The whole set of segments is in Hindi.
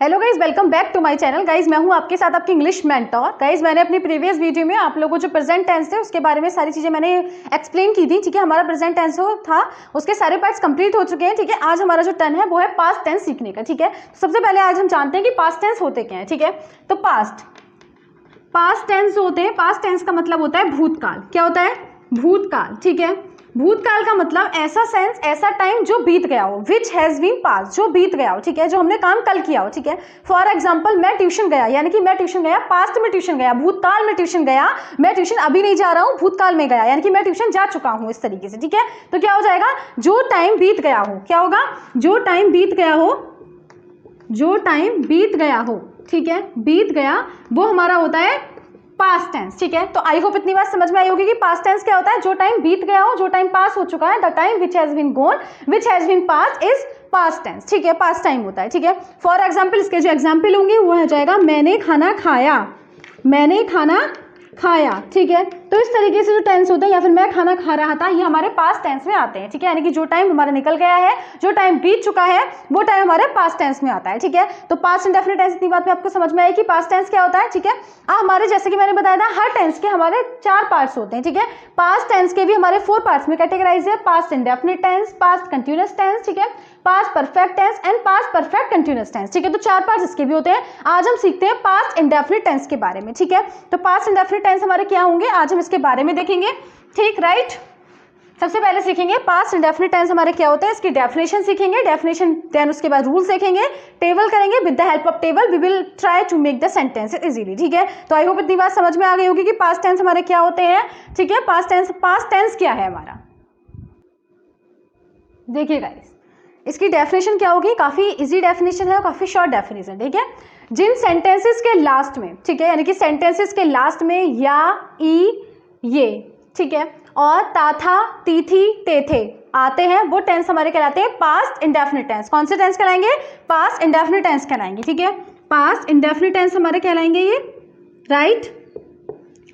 Hello guys, welcome back to my channel. Guys मैं हूं आपके साथ आपकी इंग्लिश मेंटोर। गाइज मैंने अपनी प्रीवियस वीडियो में आप लोगों को जो प्रेजेंट टेंस थे उसके बारे में सारी चीजें मैंने एक्सप्लेन की थी। ठीक है, हमारा प्रेजेंट टेंस था उसके सारे पार्ट्स कंप्लीट हो चुके हैं। ठीक है, आज हमारा जो टर्न है वो है पास्ट टेंस सीखने का। ठीक है, तो सबसे पहले आज हम जानते हैं कि पास्ट टेंस होते क्या है। ठीक है, तो पास्ट टेंस होते हैं, पास्ट टेंस का मतलब होता है भूतकाल। क्या होता है? भूतकाल। ठीक है, भूतकाल का मतलब ऐसा सेंस, ऐसा टाइम जो बीत गया हो, विच हैज बीन पास, जो बीत गया हो। ठीक है, जो हमने काम कल किया हो। ठीक है, फॉर एग्जाम्पल मैं ट्यूशन गया, यानी कि मैं ट्यूशन गया, पास्ट में ट्यूशन गया, भूतकाल में ट्यूशन गया। मैं ट्यूशन अभी नहीं जा रहा हूँ, भूतकाल में गया, यानी कि मैं ट्यूशन जा चुका हूँ, इस तरीके से। ठीक है, तो क्या हो जाएगा? जो टाइम बीत गया हो। क्या होगा? जो टाइम बीत गया हो, जो टाइम बीत गया हो। ठीक है, बीत गया, वो हमारा होता है पास्ट टेंस। ठीक है, तो आई होप इतनी बात समझ में आई होगी कि पास्ट टेंस क्या होता है? जो टाइम बीत गया हो, जो टाइम पास हो चुका है। The time which has been gone, which has been pass is past tense. ठीक है, पास्ट टाइम होता है। ठीक है, फॉर एग्जाम्पल इसके जो एग्जाम्पल होंगे वो हो जाएगा मैंने खाना खाया, मैंने खाना खाया। ठीक है, तो इस तरीके से जो टेंस होता है, या फिर मैं खाना खा रहा था, ये हमारे पास्ट टेंस में आते हैं। ठीक है, यानी कि जो टाइम हमारा निकल गया है, जो टाइम बीत चुका है, वो टाइम हमारे पास्ट टेंस में आता है। ठीक है, तो पास्ट इंडेफिनिट टेंस, इतनी बात में आपको समझ में आई कि पास्ट टेंस क्या होता है। ठीक है, हमारे जैसे कि मैंने बताया था, हर टेंस के हमारे 4 पार्ट्स होते हैं। ठीक है, पास्ट टेंस के भी हमारे 4 पार्ट्स में कैटेगराइज है। Past indefinite tense, past continuous tense, ठीक है, past perfect tense and past perfect continuous tense. ठीक है, तो 4 पार्ट्स इसके भी होते हैं। आज हम सीखते हैं पास्ट इंडेफिनिट टेंस के बारे में। ठीक है, तो पास्ट इंडेफिनिट टेंस हमारे क्या होंगे, आज हम इसके बारे में देखेंगे। ठीक, राइट। सबसे पहले सीखेंगे पास्ट इंडेफिनिट टेंस हमारे क्या होते हैं, इसकी डेफिनेशन सीखेंगे, डेफिनेशन, देन उसके बाद रूल्स देखेंगे, टेबल करेंगे। With the help of table we will try to make the sentences easily. ठीक है, तो आई होप इतनी बात समझ में आ गई होगी कि पास्ट टेंस हमारे क्या होते हैं। ठीक है, पास्ट टेंस क्या है हमारा, देखिए गाइस, इसकी डेफिनेशन क्या होगी। काफी इजी डेफिनेशन है और काफी शॉर्ट डेफिनेशन। ठीक है, जिन सेंटेंसेस के लास्ट में, ठीक है, यानी कि सेंटेंसेस के लास्ट में या, ई, ये, ठीक है, और ता, था, ती, थी, ते, थे आते हैं, वो टेंस हमारे कहलाते हैं पास्ट इंडेफिनिट टेंस। कौन से टेंस कहलाएंगे? पास्ट इंडेफिनिट टेंस कहलाएंगे। ठीक है, पास्ट इंडेफिनिट टेंस हमारे कहलाएंगे ये, right.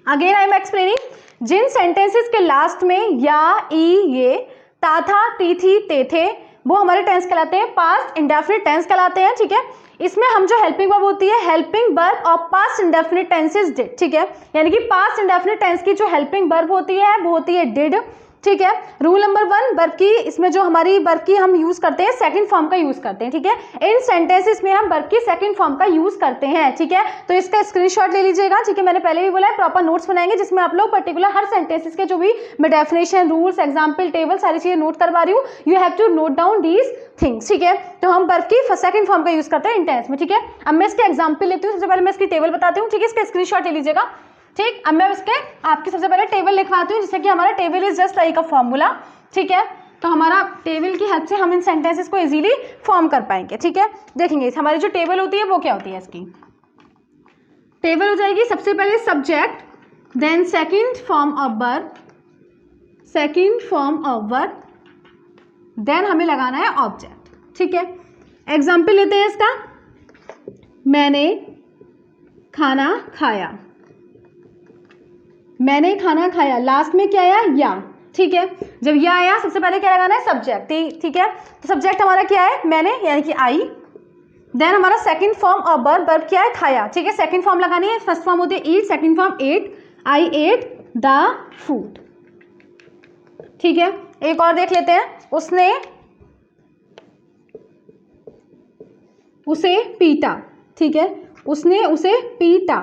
Again I am explaining, जिन सेंटेंसेस के लास्ट में या, ई, ये, ता, था, ती, थी, ते, थे, वो हमारे टेंस कहलाते हैं पास्ट इंडेफिनिट टेंस कहलाते हैं। ठीक है, इसमें हम जो हेल्पिंग वर्ब होती है, helping verb of past indefinite tenses did. ठीक है, यानी कि पास्ट इंडेफिनिट टेंस की जो हेल्पिंग वर्ब होती है वो होती है डिड। ठीक है, रूल नंबर 1, वर्ब की, इसमें जो हमारी वर्ब की हम यूज करते हैं, सेकंड फॉर्म का यूज करते हैं। ठीक है, इन सेंटेंसेस में हम वर्ब की सेकंड फॉर्म का यूज करते हैं। ठीक है, तो इसका स्क्रीनशॉट ले लीजिएगा। ठीक है, मैंने पहले भी बोला है, प्रॉपर नोट्स बनाएंगे जिसमें आप लोग पर्टिकुलर हर सेंटेंसेस के जो भी मैं डेफिनेशन, रूल्स, एग्जाम्पल, टेबल, सारी चीजें नोट करवा रही हूँ। You have to note down these things. ठीक है, तो हम वर्ब की सेकंड फॉर्म का यूज करते हैं इन टेंस में। ठीक है, अब मैं इसके एग्जाम्पल लेती हूँ। सबसे पहले मैं इसकी टेबल बताती हूँ। ठीक है, इसका स्क्रीनशॉट ले लीजिएगा। ठीक, अब मैं इसके आपकी सबसे पहले टेबल लिखवाती हूँ, जिससे कि हमारा table is just like a formula. ठीक है, तो हमारा टेबल की हेल्प से हम इन सेंटेंसेस को इजीली फॉर्म कर पाएंगे। ठीक है, देखेंगे हमारी जो टेबल होती है वो क्या होती है। इसकी टेबल हो जाएगी सबसे पहले subject, then second form of verb, second form of verb, then हमें लगाना है ऑब्जेक्ट। ठीक है, एग्जाम्पल लेते हैं इसका, मैंने खाना खाया, मैंने खाना खाया, लास्ट में क्या आया? या। ठीक है, जब या आया सबसे पहले क्या लगाना है? सब्जेक्ट। ठीक है, तो सब्जेक्ट हमारा क्या है? मैंने, यानी कि आई। देन हमारा second form of verb, verb क्या है? खाया। ठीक है, सेकंड फॉर्म लगानी है। फर्स्ट फॉर्म होती है eat, second form ate, I ate the food. ठीक है, एक और देख लेते हैं, उसने उसे पीटा। ठीक है, उसने उसे पीटा।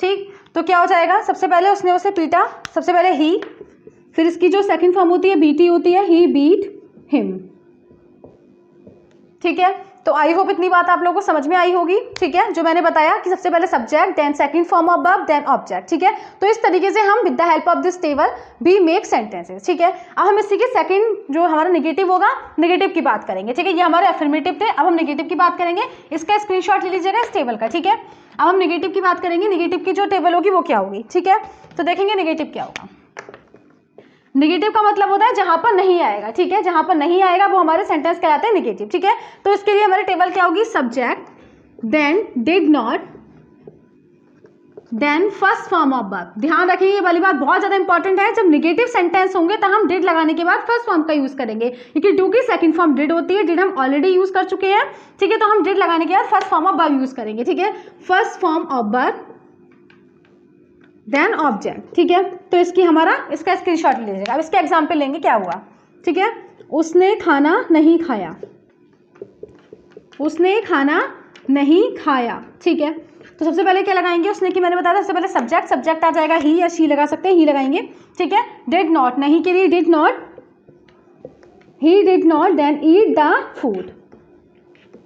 ठीक, तो क्या हो जाएगा? सबसे पहले उसने उसे पीटा, सबसे पहले ही, फिर इसकी जो सेकंड फॉर्म होती है बीटी होती है, ही बीट हिम। ठीक है, तो आई होप इतनी बात आप लोगों को समझ में आई होगी। ठीक है, जो मैंने बताया कि सबसे पहले subject, then second form of verb, then object. ठीक है, तो इस तरीके से हम with the help of this table we make sentences. ठीक है, अब हम इसी के सेकंड जो हमारा नेगेटिव होगा, नेगेटिव की बात करेंगे। ठीक है, ये हमारे अफर्मेटिव थे, अब हम नेगेटिव की बात करेंगे। इसका स्क्रीनशॉट ले लीजिएगा इस टेबल का। ठीक है, अब हम नेगेटिव की बात करेंगे। नेगेटिव की जो टेबल होगी वो क्या होगी। ठीक है, तो देखेंगे नेगेटिव क्या होगा। नेगेटिव का मतलब होता है जहां पर नहीं आएगा। ठीक है, जहां पर नहीं आएगा वो हमारे सेंटेंस कहलाते हैं नेगेटिव। ठीक है, तो इसके लिए हमारी टेबल क्या होगी? Subject, then did not, then first form of verb. ध्यान रखिए ये वाली बात बहुत ज़्यादा इंपॉर्टेंट है, जब निगेटिव सेंटेंस होंगे तो हम डिड लगाने के बाद फर्स्ट फॉर्म का यूज़ करेंगे, क्योंकि डू की सेकंड फॉर्म डिड होती है, डिड हम ऑलरेडी यूज़ कर चुके हैं, ठीक है। तो हम डिड लगाने के बाद first form of verb use करेंगे, ठीक है। First form of verb then object, ठीक है। तो इसका स्क्रीनशॉट ले लीजिएगा। अब इसके एग्जाम्पल लेंगे क्या हुआ, ठीक है। उसने खाना नहीं खाया, उसने खाना नहीं खाया, ठीक है। तो सबसे पहले क्या लगाएंगे, उसने की मैंने बताया था सबसे पहले सब्जेक्ट आ जाएगा, ही या शी लगा सकते हैं, ही लगाएंगे, ठीक है। डिड नॉट, नहीं के लिए did not, he did not then eat the food,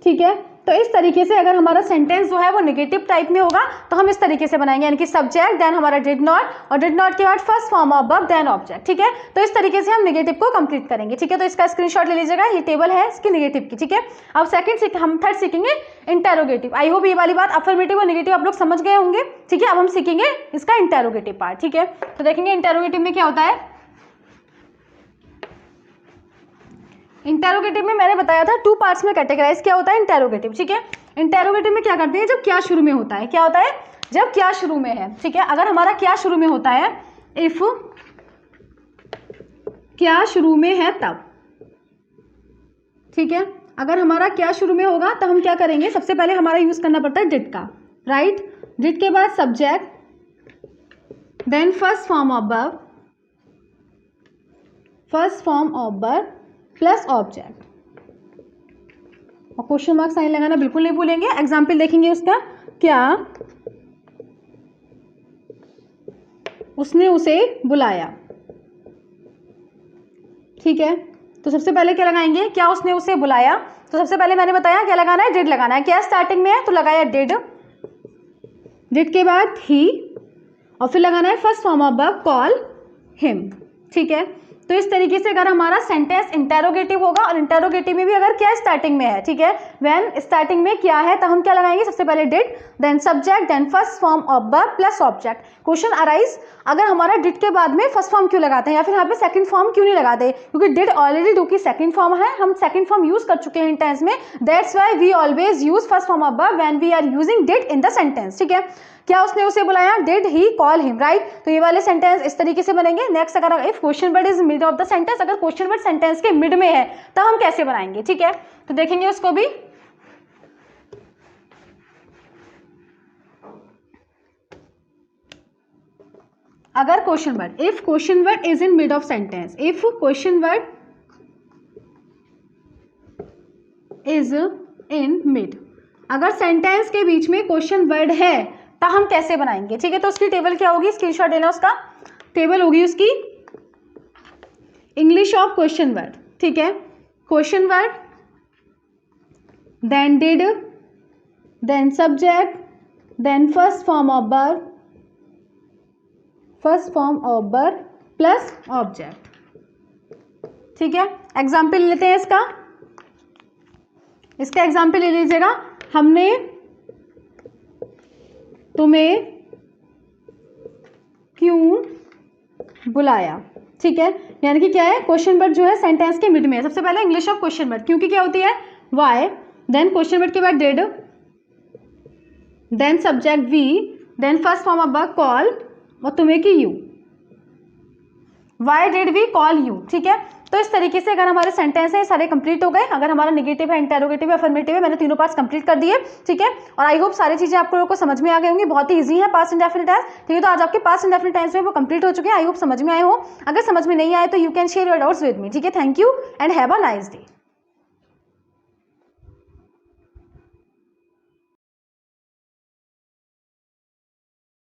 ठीक है। तो इस तरीके से अगर हमारा सेंटेंस जो है वो नेगेटिव टाइप में होगा तो हम इस तरीके से बनाएंगे, यानी कि सब्जेक्ट देन हमारा डिड नॉट, और डिड नॉट के बाद first form of verb then object, ठीक है। तो इस तरीके से हम नेगेटिव को कंप्लीट करेंगे, ठीक है। तो इसका स्क्रीनशॉट ले लीजिएगा, ये टेबल है इसकी नेगेटिव की, ठीक है। अब हम थर्ड सीखेंगे इंटेरोगेटिव। आई होप ये वाली बात अफर्मेटिव और नेगेटिव आप लोग समझ गए होंगे, ठीक है। अब हम सीखेंगे इसका इंटेरोगेटिव पार्ट, ठीक है। तो देखेंगे इंटेरोगेटिव में क्या होता है। इंटेरोगेटिव में मैंने बताया था 2 पार्ट्स में कैटेगराइज क्या होता है इंटेरोगेटिव, ठीक है। इंटेरोगेटिव में क्या करते हैं, जब क्या शुरू में होता है, क्या होता है जब क्या शुरू में है, ठीक है। अगर हमारा क्या शुरू में होता है, इफ क्या शुरू में है तब, ठीक है। अगर हमारा क्या शुरू में होगा तो हम क्या करेंगे, सबसे पहले हमारा यूज करना पड़ता है डिड का, राइट। डिड के बाद subject then first form of verb, first form of verb plus object, और क्वेश्चन मार्क साइन लगाना बिल्कुल नहीं भूलेंगे। एग्जाम्पल देखेंगे उसका, क्या उसने उसे बुलाया, ठीक है। तो सबसे पहले क्या लगाएंगे, क्या उसने उसे बुलाया। तो सबसे पहले मैंने बताया क्या लगाना है, डिड लगाना है। क्या स्टार्टिंग में है तो लगाया डिड, डिड के बाद ही, और फिर लगाना है first form of verb call him, ठीक है। तो इस तरीके से अगर हमारा सेंटेंस इंटेरोगेटिव होगा, और इंटेरोगेटिव में भी अगर क्या स्टार्टिंग में है, ठीक है, व्हेन स्टार्टिंग में क्या है तो हम क्या लगाएंगे, सबसे पहले did then subject then first form of verb plus object. Question arise, अगर हमारा डिड के बाद में फर्स्ट फॉर्म क्यों लगाते हैं, या फिर यहाँ पे सेकंड फॉर्म क्यों नहीं लगाते, क्योंकि डिड ऑलरेडी डू की सेकंड फॉर्म है, हम सेकंड फॉर्म यूज कर चुके हैं टेंस में, that's why we always use first form of verb when we are using did in the sentence, ठीक है। क्या उसने उसे बुलाया, did he call him, right. तो ये वाले सेंटेंस इस तरीके से बनेंगे। नेक्स्ट, अगर if question word is mid of the sentence, अगर क्वेश्चन वर्ड सेंटेंस के मिड में है तो हम कैसे बनाएंगे, ठीक है। तो देखेंगे उसको भी। अगर question word, if question word is in mid of sentence, if question word is in mid, अगर सेंटेंस के बीच में क्वेश्चन वर्ड है तो हम कैसे बनाएंगे, ठीक है। तो उसकी टेबल क्या होगी, स्क्रीनशॉट लेना, उसका टेबल होगी उसकी इंग्लिश ऑफ क्वेश्चन वर्ड, ठीक है। Question word then did then subject then first form of verb, first form of verb plus object, ठीक है। एग्जाम्पल लेते हैं इसका एग्जाम्पल ले लीजिएगा। हमने तुम्हें क्यों बुलाया, ठीक है। यानी कि क्या है, क्वेश्चन वर्ड जो है सेंटेंस के मिड में है। सबसे पहले इंग्लिश ऑफ क्वेश्चन वर्ड, क्योंकि क्या होती है वाई, देन क्वेश्चन वर्ड के बाद did then subject we then first form of verb call, और तुम्हें की you, why did we call you, ठीक है। तो इस तरीके से अगर हमारे सेंटेंस है सारे कंप्लीट हो गए। अगर हमारा नेगेटिव है, इंटेरोगेटिव है, अफर्मेटिव है, मैंने तीनों पार्ट्स कंप्लीट कर दिए, ठीक है। और आई होप सारी चीजें आपको लोगों को समझ में आ गई होंगी, बहुत ही इजी है पास्ट इंडेफिनिट टेंस, ठीक है। तो आज आपके पास्ट इंडेफिनिट टेंस में वो कंप्लीट हो चुके हैं। आई होप समझ में आए हो। अगर समझ में नहीं आए तो you can share your doubts with me, ठीक है। Thank you and have a nice day.